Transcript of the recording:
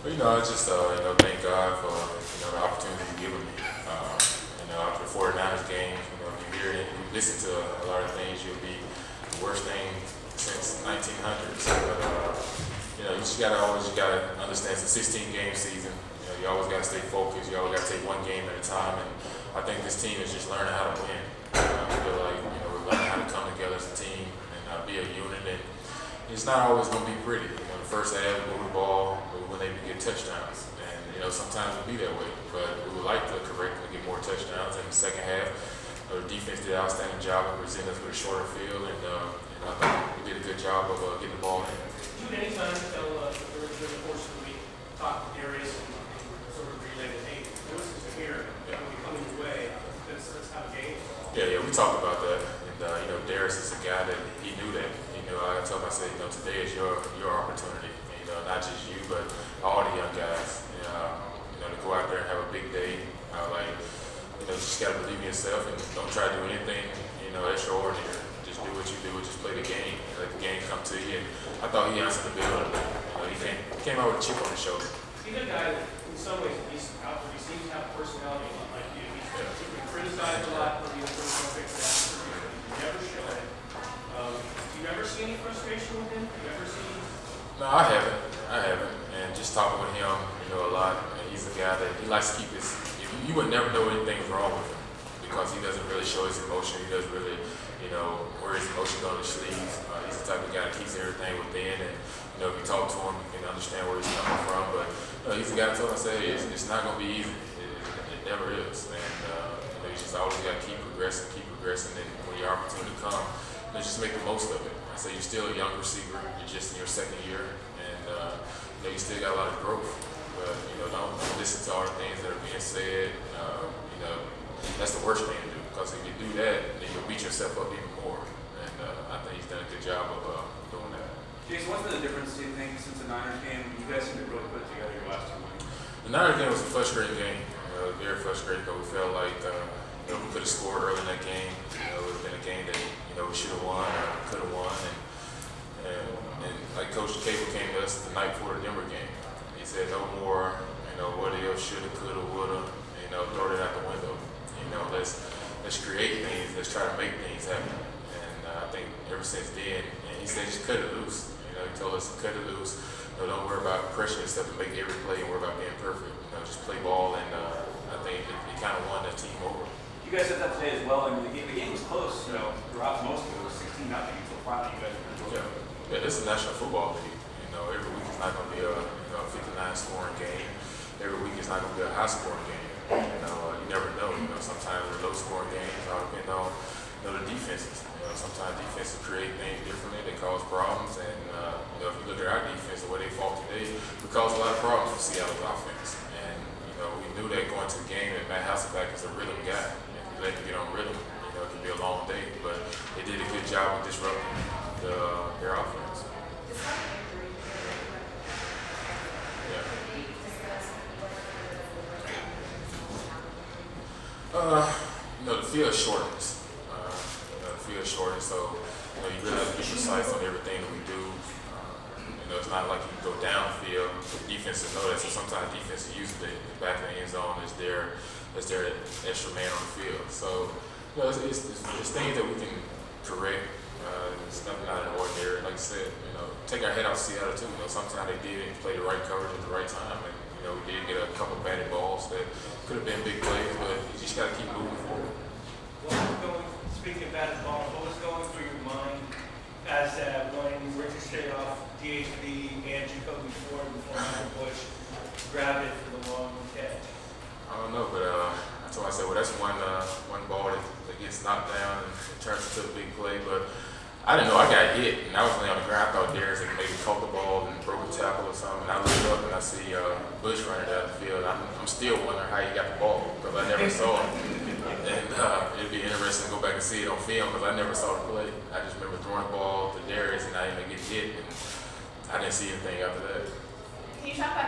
I just thank God for the opportunity He's given me. After the 49ers game, you hear it, you listen to a lot of things. You'll be the worst thing since 1900s. But you gotta understand it's a 16-game season. You always gotta stay focused. You always gotta take one game at a time. And I think this team is just learning how to win. I feel like we're learning how to come together as a team and be a unit. And it's not always gonna be pretty. The first half, we move the ball, we weren't able to get touchdowns. And sometimes it'll be that way. But we would like to correct and get more touchdowns. In the second half, the defense did an outstanding job of presenting us with a shorter field, and I think we did a good job of getting the ball in. Did you at any time tell during the course of the week, talk to Darius and sort of relay that, hey, Lewis is here, we'll be coming your way, let's have a game? Yeah, we talked about that. And Darius is a guy that he knew that. I told him, I said, today is your opportunity. Not just you, but all the young guys. To go out there and have a big day. You just got to believe in yourself and don't try to do anything, extraordinary. Just do what you do, just play the game, let the game come to you. And I thought he answered the bill. He came out with a chip on his shoulder. He's a guy that, in some ways, at least outward, he seems to have a personality a lot like you. He's been criticized a lot for being a personal fixer. You never show it. Do you ever see any frustration with him? Do you ever see? No, I haven't. And just talking with him, a lot. And he's a guy that he likes to keep his. You would never know anything's wrong with him because he doesn't really show his emotion. He doesn't really, wear his emotions on his sleeves. He's the type of guy that keeps everything within. And if you talk to him, you can understand where he's coming from. But he's the guy that told me, it's not going to be easy. It never is. And you just always got to keep progressing. And when your opportunity comes, just make the most of it. I say you're still a young receiver. You're just in your second year, and you still got a lot of growth. But don't listen to all the things that are being said. That's the worst thing to do because if you do that, then you'll beat yourself up even more. And I think he's done a good job of doing that. Jason, what's been the difference, do you think, since the Niners game? You guys seem to really put together your last 2 weeks. The Niners game was a frustrating game. Very frustrating because we felt like we could have scored early in that game. It would have been a game that we should have won or could have won. And like Coach Campbell came to us the night before the Denver game. He said no more, what if, shoulda, coulda, woulda, throw it out the window. Let's create things, let's try to make things happen. And I think ever since then, and he said just cut it loose. He told us to cut it loose. Don't worry about pressure and stuff to make every play and worry about being perfect. Just play ball, and I think it kind of won that team over. You guys said that today as well. I mean, the game was close, throughout most of it. It was 16-0 until finally you guys were close. Yeah, this is a National Football League. Every week is not going to be a 59-scoring game. Every week is not going to be a high-scoring game. You never know. Sometimes they're low-scoring games. All depend on the defenses. Sometimes defenses create things differently. They cause problems. And if you look at our defense, the way they fought today, we caused a lot of problems for Seattle's offense. And we knew that going to the game. And Matt Hasselbeck is a rhythm guy. If you let him get on rhythm, it can be a long day. But they did a good job of disrupting their offense. The field shortens. The field shortens, so you really have to be precise on everything that we do. It's not like you can go downfield. Defenses know that, so sometimes defenses use the back of the end zone as their extra man on the field. So it's things that we can correct. It's nothing out of the ordinary. Like I said, take our head out of Seattle too. Sometimes they did play the right coverage at the right time, and we did get a couple batted balls that could have been big plays, but you just got to keep moving forward. Speaking of batted balls, what was going through your mind as when ricocheted off DHB and Jacoby Ford before Michael Bush grabbed it for the long catch? I don't know, but I told myself, that's one ball that gets knocked down and it turns into a big play. But I didn't know I got hit, and I was laying on the ground. I thought Darius had maybe caught the ball and broke a tackle or something. And I looked up and I see Bush running down the field. I'm still wondering how he got the ball because I never saw it. And it'd be interesting to go back and see it on film because I never saw the play. I just remember throwing the ball to Darius and I didn't get hit, and I didn't see anything after that. Can you talk about